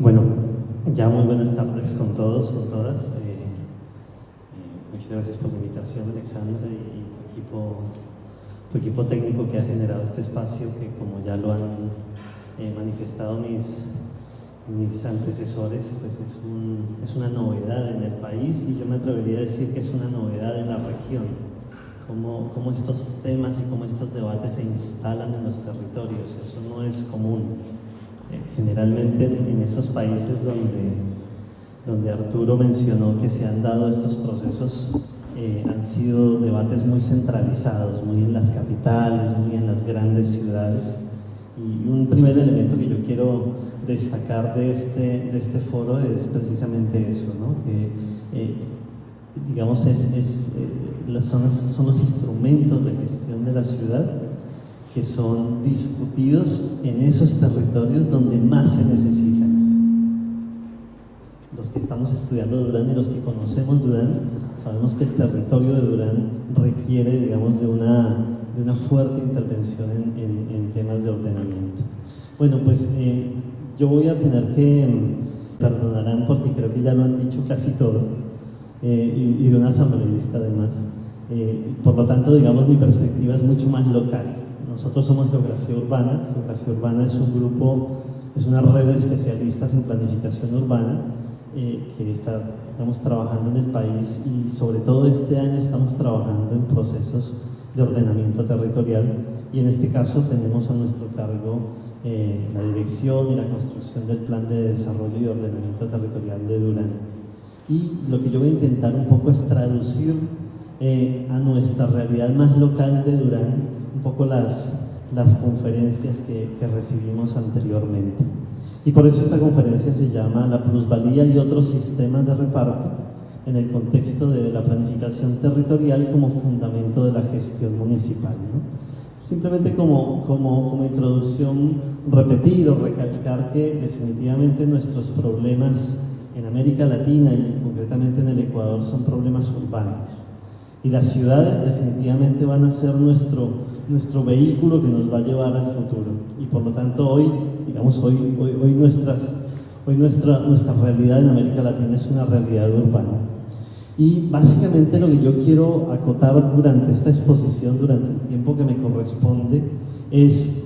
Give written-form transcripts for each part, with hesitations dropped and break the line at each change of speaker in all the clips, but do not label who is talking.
Bueno, ya muy buenas tardes con todos, con todas. Muchas gracias por la invitación, Alexandra, y tu equipo técnico que ha generado este espacio que, como ya lo han manifestado mis antecesores, pues es una novedad en el país, y yo me atrevería a decir que es una novedad en la región. Cómo estos temas y cómo estos debates se instalan en los territorios. Eso no es común. Generalmente en esos países donde Arturo mencionó que se han dado estos procesos, han sido debates muy centralizados, muy en las capitales, muy en las grandes ciudades. Y un primer elemento que yo quiero destacar de este foro es precisamente eso, ¿no? Que digamos son los instrumentos de gestión de la ciudad que son discutidos en esos territorios donde más se necesitan. Los que estamos estudiando Durán y los que conocemos Durán, sabemos que el territorio de Durán requiere, digamos, de una fuerte intervención en temas de ordenamiento. Bueno, pues yo voy a tener que, perdonarán porque creo que ya lo han dicho casi todo, y de un asambleísta además. Por lo tanto, digamos, mi perspectiva es mucho más local. Nosotros somos Geografía Urbana. Geografía Urbana es un grupo, es una red de especialistas en planificación urbana que estamos trabajando en el país, y sobre todo este año estamos trabajando en procesos de ordenamiento territorial, y en este caso tenemos a nuestro cargo la dirección y la construcción del Plan de Desarrollo y Ordenamiento Territorial de Durán. Y lo que yo voy a intentar un poco es traducir a nuestra realidad más local de Durán un poco las conferencias que recibimos anteriormente. Y por eso esta conferencia se llama La plusvalía y otros sistemas de reparto en el contexto de la planificación territorial como fundamento de la gestión municipal, ¿no? Simplemente como introducción, repetir o recalcar que definitivamente nuestros problemas en América Latina y concretamente en el Ecuador son problemas urbanos. Y las ciudades definitivamente van a ser nuestro vehículo que nos va a llevar al futuro. Y por lo tanto hoy nuestra realidad en América Latina es una realidad urbana. Y básicamente lo que yo quiero acotar durante esta exposición, durante el tiempo que me corresponde, es,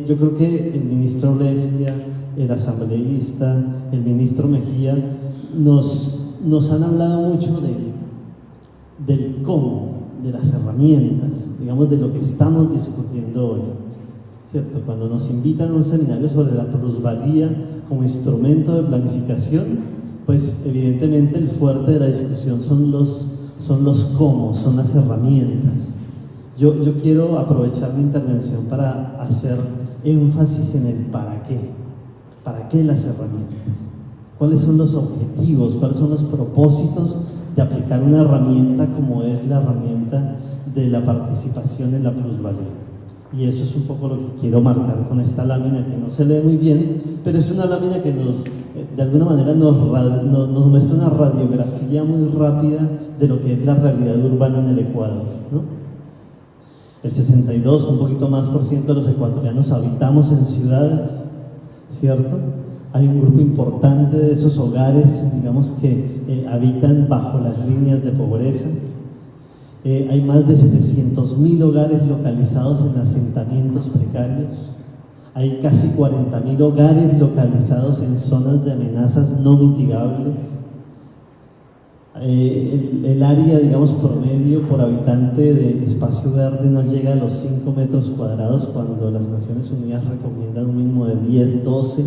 yo creo que el ministro Lestia, el asambleísta, el ministro Mejía, nos han hablado mucho del cómo, de las herramientas, digamos, de lo que estamos discutiendo hoy, ¿cierto? Cuando nos invitan a un seminario sobre la plusvalía como instrumento de planificación, pues evidentemente el fuerte de la discusión son los cómo, son las herramientas. Yo quiero aprovechar mi intervención para hacer énfasis en el para qué las herramientas, cuáles son los objetivos, cuáles son los propósitos de aplicar una herramienta como es la herramienta de la participación en la plusvalía. Y eso es un poco lo que quiero marcar con esta lámina, que no se lee muy bien, pero es una lámina que de alguna manera nos muestra una radiografía muy rápida de lo que es la realidad urbana en el Ecuador, ¿no? El 62, un poquito más por ciento de los ecuatorianos habitamos en ciudades, ¿cierto? Hay un grupo importante de esos hogares, digamos, que habitan bajo las líneas de pobreza. Hay más de 700.000 hogares localizados en asentamientos precarios. Hay casi 40.000 hogares localizados en zonas de amenazas no mitigables. El área, digamos, promedio por habitante de espacio verde no llega a los 5 metros cuadrados, cuando las Naciones Unidas recomiendan un mínimo de 10, 12.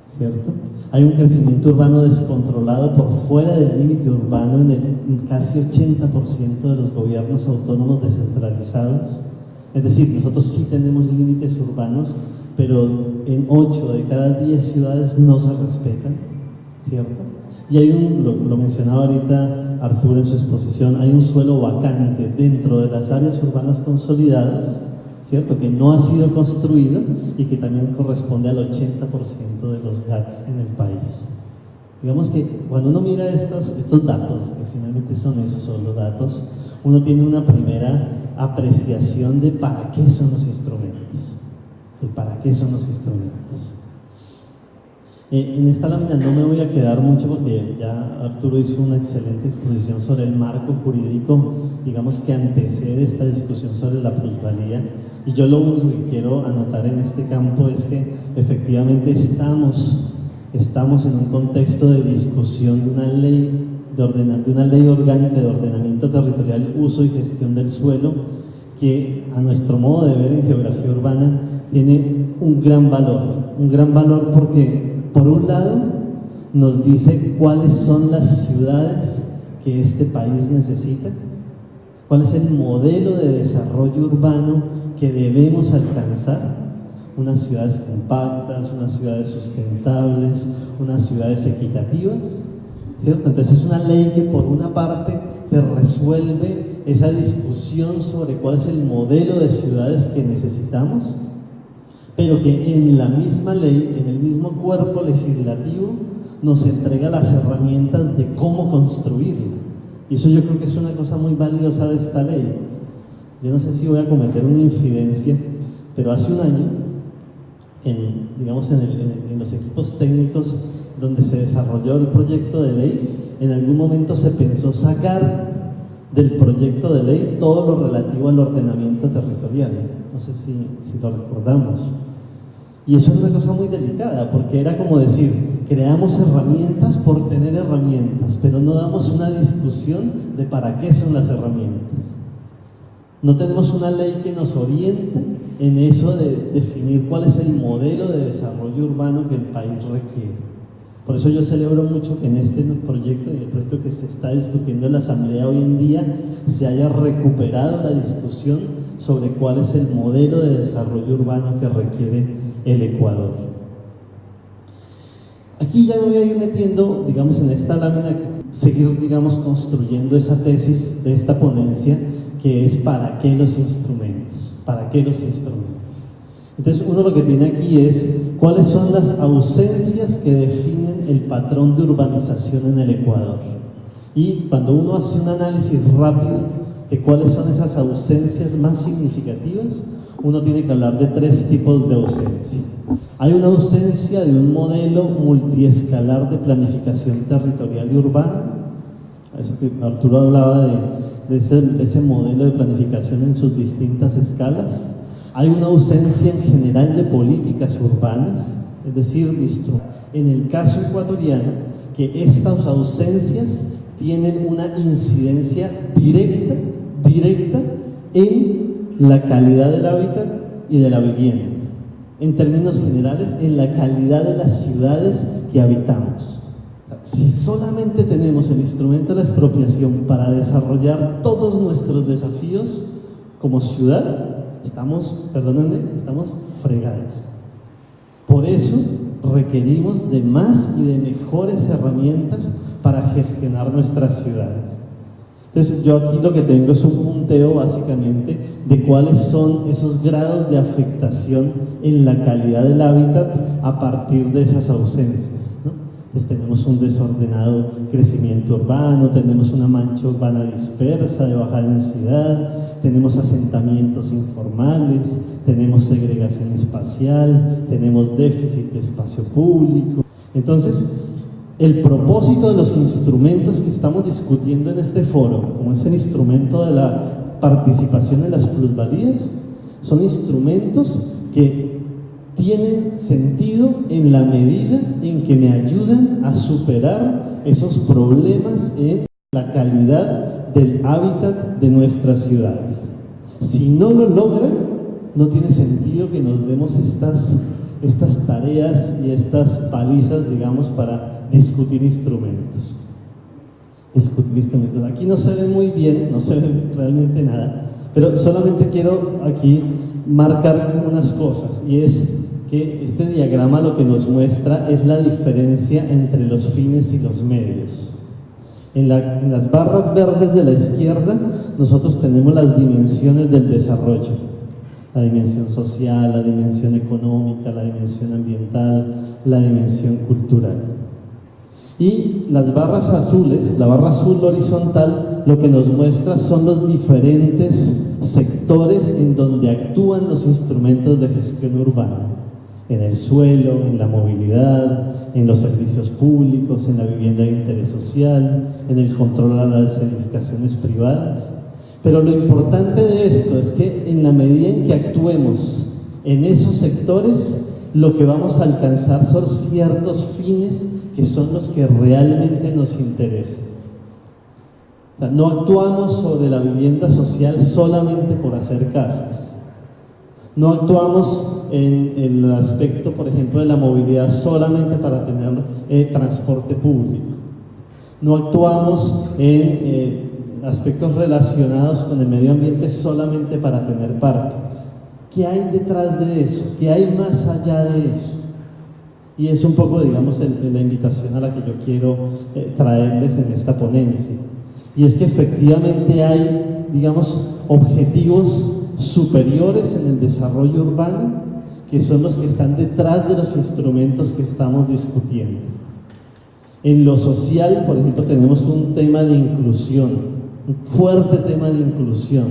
¿Cierto? Hay un crecimiento urbano descontrolado por fuera del límite urbano en el casi 80% de los gobiernos autónomos descentralizados. Es decir, nosotros sí tenemos límites urbanos, pero en 8 de cada 10 ciudades no se respetan, ¿cierto? Y hay lo mencionaba ahorita Arturo en su exposición, hay un suelo vacante dentro de las áreas urbanas consolidadas, ¿cierto?, que no ha sido construido y que también corresponde al 80% de los GATS en el país. Digamos que cuando uno mira estos datos, que finalmente son esos solo datos, uno tiene una primera apreciación de para qué son los instrumentos, En esta lámina no me voy a quedar mucho porque ya Arturo hizo una excelente exposición sobre el marco jurídico, digamos, que antecede esta discusión sobre la plusvalía, y yo lo único que quiero anotar en este campo es que efectivamente estamos en un contexto de discusión de una ley orgánica de ordenamiento territorial, uso y gestión del suelo, que a nuestro modo de ver en geografía urbana tiene un gran valor porque por un lado nos dice cuáles son las ciudades que este país necesita, cuál es el modelo de desarrollo urbano que debemos alcanzar, unas ciudades compactas, unas ciudades sustentables, unas ciudades equitativas, ¿cierto? Entonces es una ley que por una parte te resuelve esa discusión sobre cuál es el modelo de ciudades que necesitamos, pero que en la misma ley, en el mismo cuerpo legislativo, nos entrega las herramientas de cómo construirla. Y eso yo creo que es una cosa muy valiosa de esta ley. Yo no sé si voy a cometer una infidencia, pero hace un año, en los equipos técnicos donde se desarrolló el proyecto de ley, en algún momento se pensó sacar del proyecto de ley todo lo relativo al ordenamiento territorial. No sé si lo recordamos. Y eso es una cosa muy delicada, porque era como decir, creamos herramientas por tener herramientas, pero no damos una discusión de para qué son las herramientas. No tenemos una ley que nos oriente en eso de definir cuál es el modelo de desarrollo urbano que el país requiere. Por eso yo celebro mucho que en este proyecto, y el proyecto que se está discutiendo en la Asamblea hoy en día, se haya recuperado la discusión sobre cuál es el modelo de desarrollo urbano que requiere el Ecuador. Aquí ya me voy a ir metiendo, digamos, en esta lámina, seguir, digamos, construyendo esa tesis de esta ponencia, que es ¿para qué los instrumentos? ¿Para qué los instrumentos? Entonces uno lo que tiene aquí es cuáles son las ausencias que definen el patrón de urbanización en el Ecuador. Y cuando uno hace un análisis rápido de cuáles son esas ausencias más significativas, uno tiene que hablar de tres tipos de ausencia. Hay una ausencia de un modelo multiescalar de planificación territorial y urbana, eso que Arturo hablaba de ese modelo de planificación en sus distintas escalas. Hay una ausencia en general de políticas urbanas, es decir, en el caso ecuatoriano, que estas ausencias tienen una incidencia directa en la calidad del hábitat y de la vivienda. En términos generales, en la calidad de las ciudades que habitamos. O sea, si solamente tenemos el instrumento de la expropiación para desarrollar todos nuestros desafíos como ciudad, estamos fregados. Por eso requerimos de más y de mejores herramientas para gestionar nuestras ciudades. Entonces yo aquí lo que tengo es un punteo básicamente de cuáles son esos grados de afectación en la calidad del hábitat a partir de esas ausencias, ¿no? Entonces tenemos un desordenado crecimiento urbano, tenemos una mancha urbana dispersa de baja densidad, tenemos asentamientos informales, tenemos segregación espacial, tenemos déficit de espacio público. Entonces, el propósito de los instrumentos que estamos discutiendo en este foro, como es el instrumento de la participación en las plusvalías, son instrumentos que tienen sentido en la medida en que me ayudan a superar esos problemas en la calidad del hábitat de nuestras ciudades. Si no lo logran, no tiene sentido que nos demos estas tareas y estas palizas, digamos, para discutir instrumentos. Aquí no se ve muy bien, no se ve realmente nada, pero solamente quiero aquí marcar unas cosas, y es que este diagrama lo que nos muestra es la diferencia entre los fines y los medios. En las barras verdes de la izquierda nosotros tenemos las dimensiones del desarrollo: la dimensión social, la dimensión económica, la dimensión ambiental, la dimensión cultural. Y las barras azules, la barra azul horizontal, lo que nos muestra son los diferentes sectores en donde actúan los instrumentos de gestión urbana. en el suelo, en la movilidad, en los servicios públicos, en la vivienda de interés social, en el control a las edificaciones privadas. Pero lo importante de esto es que en la medida en que actuemos en esos sectores, lo que vamos a alcanzar son ciertos fines que son los que realmente nos interesan. O sea, no actuamos sobre la vivienda social solamente por hacer casas. No actuamos en el aspecto, por ejemplo, de la movilidad solamente para tener transporte público. No actuamos en aspectos relacionados con el medio ambiente solamente para tener parques. ¿Qué hay detrás de eso? ¿Qué hay más allá de eso? Y es un poco, digamos, la invitación a la que yo quiero traerles en esta ponencia. Y es que efectivamente hay, digamos, objetivos superiores en el desarrollo urbano que son los que están detrás de los instrumentos que estamos discutiendo. En lo social, por ejemplo, tenemos un tema de inclusión, un fuerte tema de inclusión.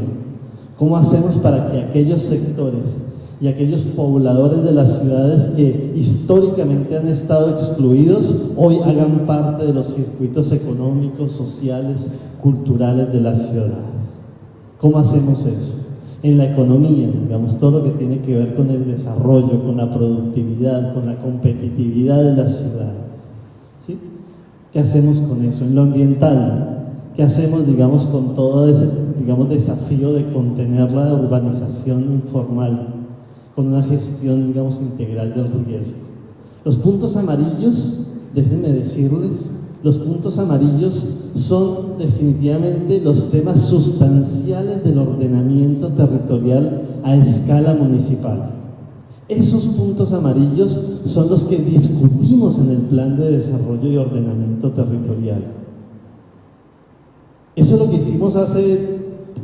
¿Cómo hacemos para que aquellos sectores y aquellos pobladores de las ciudades que históricamente han estado excluidos hoy hagan parte de los circuitos económicos, sociales, culturales de las ciudades? ¿Cómo hacemos eso? En la economía, digamos, todo lo que tiene que ver con el desarrollo, con la productividad, con la competitividad de las ciudades, ¿sí? ¿Qué hacemos con eso? En lo ambiental, ¿qué hacemos, digamos, con todo ese, digamos, desafío de contener la urbanización informal, con una gestión, digamos, integral del riesgo? Los puntos amarillos, déjenme decirles, los puntos amarillos son definitivamente los temas sustanciales del ordenamiento territorial a escala municipal. Esos puntos amarillos son los que discutimos en el Plan de Desarrollo y Ordenamiento Territorial. Eso es lo que hicimos hace,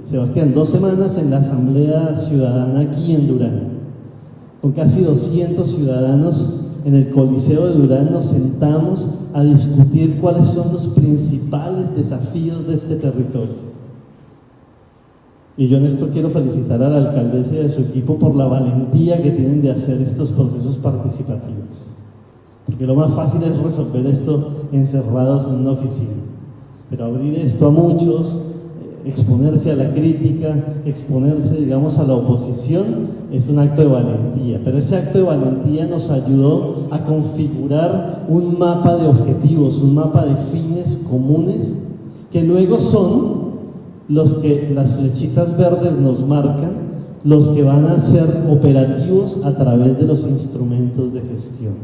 Sebastián, 2 semanas en la Asamblea Ciudadana aquí en Durán. Con casi 200 ciudadanos en el Coliseo de Durán nos sentamos a discutir cuáles son los principales desafíos de este territorio. Y yo en esto quiero felicitar a la alcaldesa y a su equipo por la valentía que tienen de hacer estos procesos participativos. Porque lo más fácil es resolver esto encerrados en una oficina. Pero abrir esto a muchos, exponerse a la crítica, exponerse, digamos, a la oposición, es un acto de valentía. Pero ese acto de valentía nos ayudó a configurar un mapa de objetivos, un mapa de fines comunes, que luego son los que las flechitas verdes nos marcan, los que van a ser operativos a través de los instrumentos de gestión.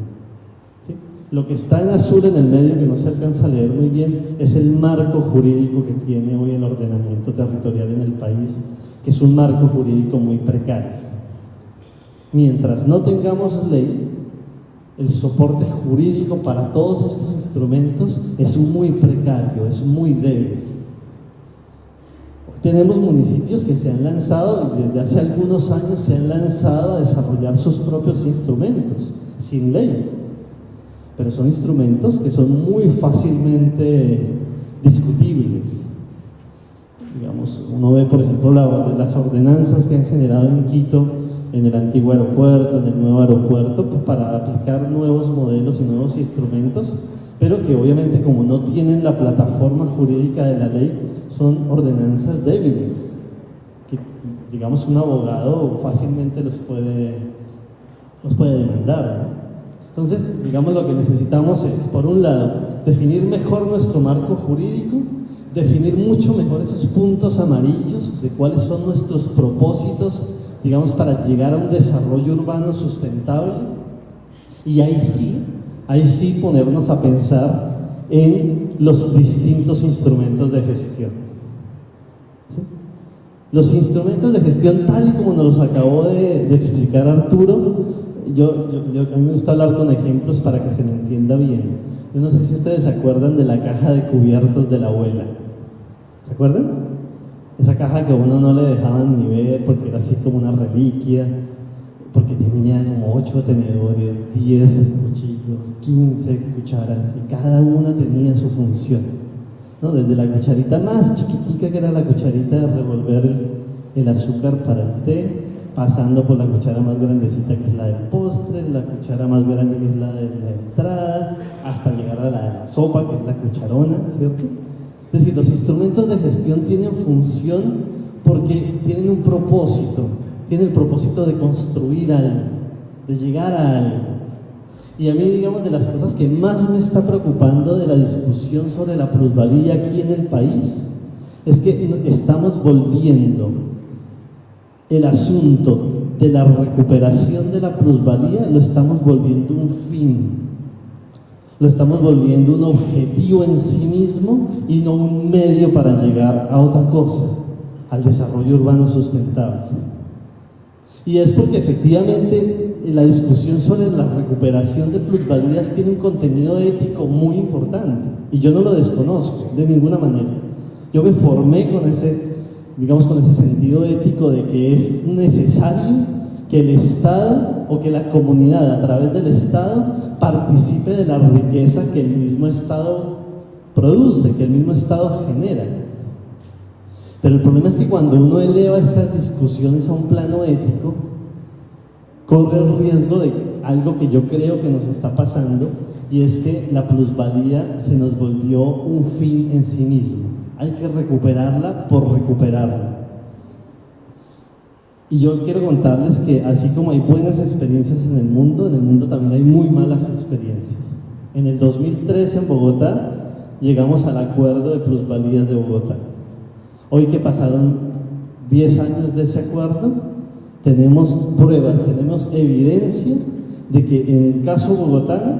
¿Sí? Lo que está en azul en el medio, que no se alcanza a leer muy bien, es el marco jurídico que tiene hoy el ordenamiento territorial en el país, que es un marco jurídico muy precario. Mientras no tengamos ley, el soporte jurídico para todos estos instrumentos es muy precario, es muy débil. Tenemos municipios que se han lanzado, y desde hace algunos años se han lanzado a desarrollar sus propios instrumentos, sin ley. Pero son instrumentos que son muy fácilmente discutibles. Digamos, uno ve, por ejemplo, las ordenanzas que han generado en Quito, en el antiguo aeropuerto, en el nuevo aeropuerto, para aplicar nuevos modelos y nuevos instrumentos, pero que obviamente, como no tienen la plataforma jurídica de la ley, son ordenanzas débiles, que, digamos, un abogado fácilmente los puede demandar, ¿no? Entonces, digamos, lo que necesitamos es, por un lado, definir mejor nuestro marco jurídico, definir mucho mejor esos puntos amarillos de cuáles son nuestros propósitos, digamos, para llegar a un desarrollo urbano sustentable, y ahí sí ponernos a pensar en los distintos instrumentos de gestión. ¿Sí? Los instrumentos de gestión, tal y como nos los acabó de explicar Arturo, a mí me gusta hablar con ejemplos para que se me entienda bien. Yo no sé si ustedes se acuerdan de la caja de cubiertos de la abuela. ¿Se acuerdan? Esa caja que a uno no le dejaban ni ver porque era así como una reliquia, porque tenía como 8 tenedores, 10 cuchillos, 15 cucharas, y cada una tenía su función, ¿no? Desde la cucharita más chiquitica, que era la cucharita de revolver el azúcar para el té, pasando por la cuchara más grandecita que es la del postre, la cuchara más grande que es la de la entrada, hasta llegar a la de la sopa, que es la cucharona, ¿cierto? Es decir, los instrumentos de gestión tienen función porque tienen un propósito, tienen el propósito de construir algo, de llegar a algo. Y a mí, digamos, de las cosas que más me está preocupando de la discusión sobre la plusvalía aquí en el país, es que estamos volviendo el asunto de la recuperación de la plusvalía, lo estamos volviendo un fin, lo estamos volviendo un objetivo en sí mismo y no un medio para llegar a otra cosa, al desarrollo urbano sustentable. Y es porque efectivamente la discusión sobre la recuperación de plusvalías tiene un contenido ético muy importante, y yo no lo desconozco de ninguna manera. Yo me formé con ese, digamos, con ese sentido ético de que es necesario que el Estado o que la comunidad a través del Estado participe de la riqueza que el mismo Estado produce, que el mismo Estado genera. Pero el problema es que cuando uno eleva estas discusiones a un plano ético, corre el riesgo de algo que yo creo que nos está pasando, y es que la plusvalía se nos volvió un fin en sí mismo. Hay que recuperarla por recuperarla. Y yo quiero contarles que así como hay buenas experiencias en el mundo también hay muy malas experiencias. En el 2013 en Bogotá llegamos al acuerdo de plusvalías de Bogotá. Hoy que pasaron 10 años de ese acuerdo, tenemos pruebas, tenemos evidencia de que en el caso bogotano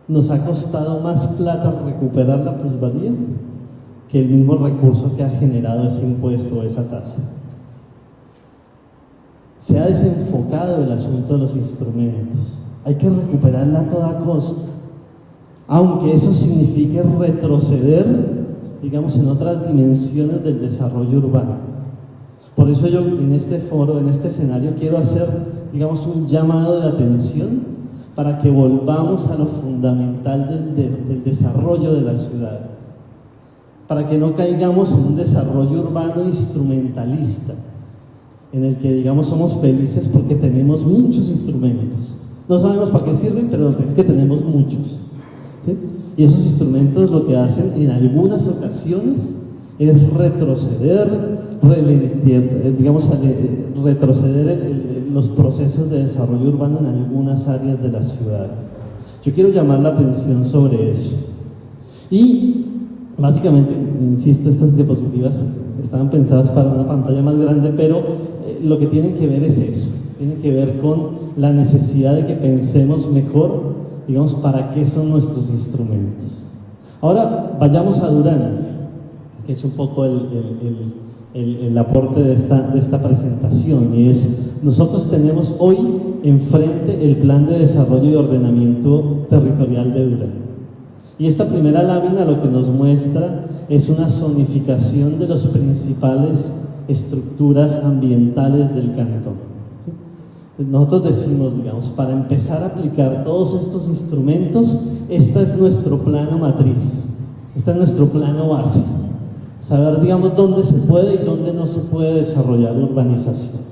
nos ha costado más plata recuperar la plusvalía que el mismo recurso que ha generado ese impuesto o esa tasa. Se ha desenfocado el asunto de los instrumentos. Hay que recuperarla a toda costa, aunque eso signifique retroceder, digamos, en otras dimensiones del desarrollo urbano. Por eso yo en este foro, en este escenario, quiero hacer, digamos, un llamado de atención para que volvamos a lo fundamental del desarrollo de las ciudades, para que no caigamos en un desarrollo urbano instrumentalista, en el que, digamos, somos felices porque tenemos muchos instrumentos. No sabemos para qué sirven, pero es que tenemos muchos, ¿sí? Y esos instrumentos lo que hacen en algunas ocasiones es retroceder, los procesos de desarrollo urbano en algunas áreas de las ciudades. Yo quiero llamar la atención sobre eso. Y básicamente, insisto, estas diapositivas estaban pensadas para una pantalla más grande, pero lo que tienen que ver es eso, tienen que ver con la necesidad de que pensemos mejor, digamos, para qué son nuestros instrumentos. Ahora vayamos a Durán, que es un poco el aporte de esta presentación, y es: nosotros tenemos hoy enfrente el Plan de Desarrollo y Ordenamiento Territorial de Durán, y esta primera lámina lo que nos muestra es una zonificación de las principales estructuras ambientales del cantón, ¿sí? Nosotros decimos, digamos, para empezar a aplicar todos estos instrumentos, este es nuestro plano matriz, este es nuestro plano base. Saber, digamos, dónde se puede y dónde no se puede desarrollar urbanización.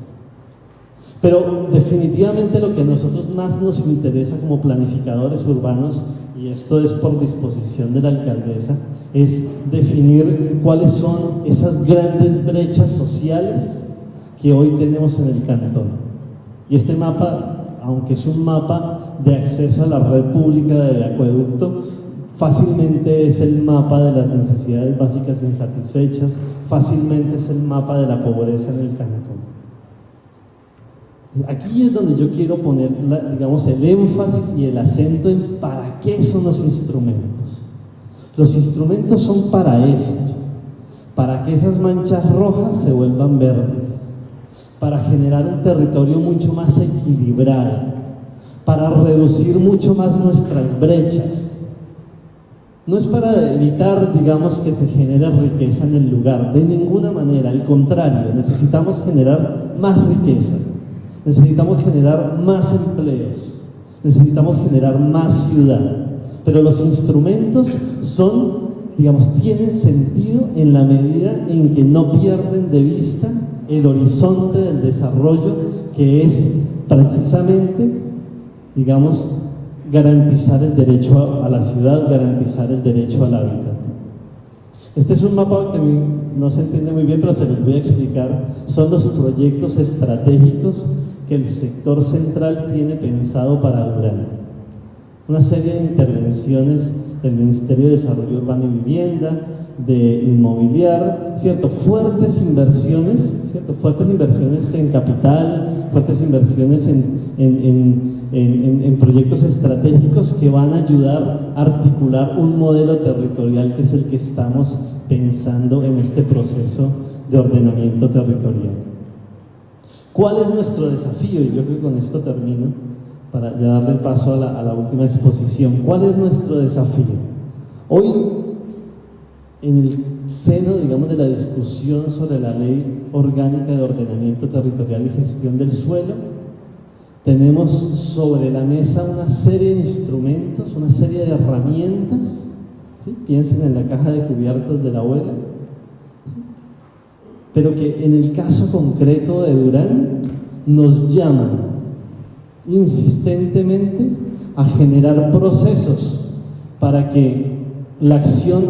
Pero definitivamente lo que a nosotros más nos interesa como planificadores urbanos, y esto es por disposición de la alcaldesa, es definir cuáles son esas grandes brechas sociales que hoy tenemos en el cantón. Y este mapa, aunque es un mapa de acceso a la red pública de acueducto, fácilmente es el mapa de las necesidades básicas insatisfechas, fácilmente es el mapa de la pobreza en el cantón. Aquí es donde yo quiero poner, digamos, el énfasis y el acento en para qué son los instrumentos. Los instrumentos son para esto, para que esas manchas rojas se vuelvan verdes, para generar un territorio mucho más equilibrado, para reducir mucho más nuestras brechas. No es para evitar, digamos, que se genere riqueza en el lugar, de ninguna manera, al contrario, necesitamos generar más riqueza, necesitamos generar más empleos, necesitamos generar más ciudad, pero los instrumentos son, digamos, tienen sentido en la medida en que no pierden de vista el horizonte del desarrollo, que es precisamente, digamos, garantizar el derecho a la ciudad, garantizar el derecho al hábitat. Este es un mapa que a mí no se entiende muy bien, pero se los voy a explicar. Son los proyectos estratégicos que el sector central tiene pensado para Durán. Una serie de intervenciones del Ministerio de Desarrollo Urbano y Vivienda, de Inmobiliar, ¿cierto? Fuertes inversiones, ¿cierto? Fuertes inversiones en capital, fuertes inversiones en proyectos estratégicos que van a ayudar a articular un modelo territorial que es el que estamos pensando en este proceso de ordenamiento territorial. ¿Cuál es nuestro desafío? Y yo creo que con esto termino, para ya darle el paso a la última exposición. ¿Cuál es nuestro desafío? Hoy, en el seno, digamos, de la discusión sobre la Ley Orgánica de Ordenamiento Territorial y Gestión del Suelo, tenemos sobre la mesa una serie de instrumentos, una serie de herramientas, ¿sí? Piensen en la caja de cubiertos de la abuela, ¿sí? Pero que en el caso concreto de Durán nos llaman insistentemente a generar procesos para que la acción,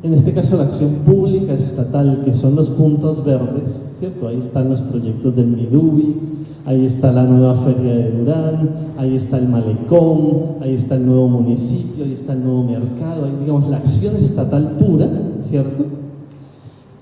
en este caso la acción pública estatal, que son los puntos verdes, ¿cierto? Ahí están los proyectos del Midubi, ahí está la nueva feria de Durán, ahí está el malecón, ahí está el nuevo municipio, ahí está el nuevo mercado, ahí, digamos, la acción estatal pura, ¿cierto?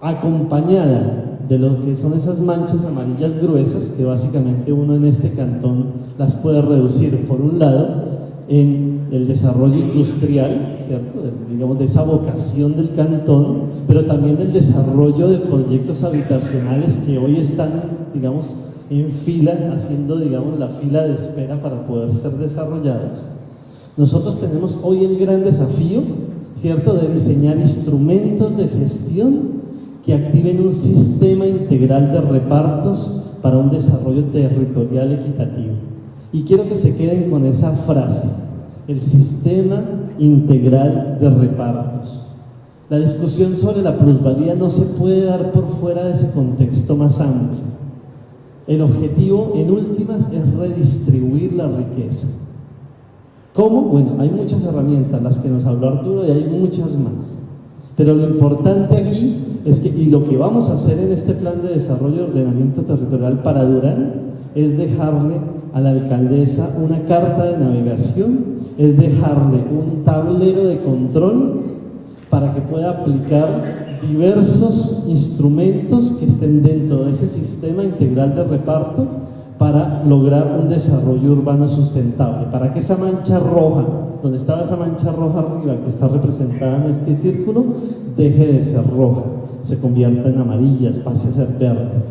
Acompañada de lo que son esas manchas amarillas gruesas, que básicamente uno en este cantón las puede reducir, por un lado, en el desarrollo industrial, ¿cierto? Digamos, de esa vocación del cantón, pero también el desarrollo de proyectos habitacionales que hoy están, digamos, en fila, haciendo, digamos, la fila de espera para poder ser desarrollados. Nosotros tenemos hoy el gran desafío, ¿cierto?, de diseñar instrumentos de gestión que activen un sistema integral de repartos para un desarrollo territorial equitativo. Y quiero que se queden con esa frase: el sistema integral de repartos. La discusión sobre la plusvalía no se puede dar por fuera de ese contexto más amplio. El objetivo, en últimas, es redistribuir la riqueza. ¿Cómo? Bueno, hay muchas herramientas, las que nos habló Arturo, y hay muchas más. Pero lo importante aquí es que, y lo que vamos a hacer en este plan de desarrollo y ordenamiento territorial para Durán, es dejarle a la alcaldesa una carta de navegación, es dejarle un tablero de control para que pueda aplicar diversos instrumentos que estén dentro de ese sistema integral de reparto para lograr un desarrollo urbano sustentable, para que esa mancha roja, donde estaba esa mancha roja arriba que está representada en este círculo, deje de ser roja, se convierta en amarilla, pase a ser verde.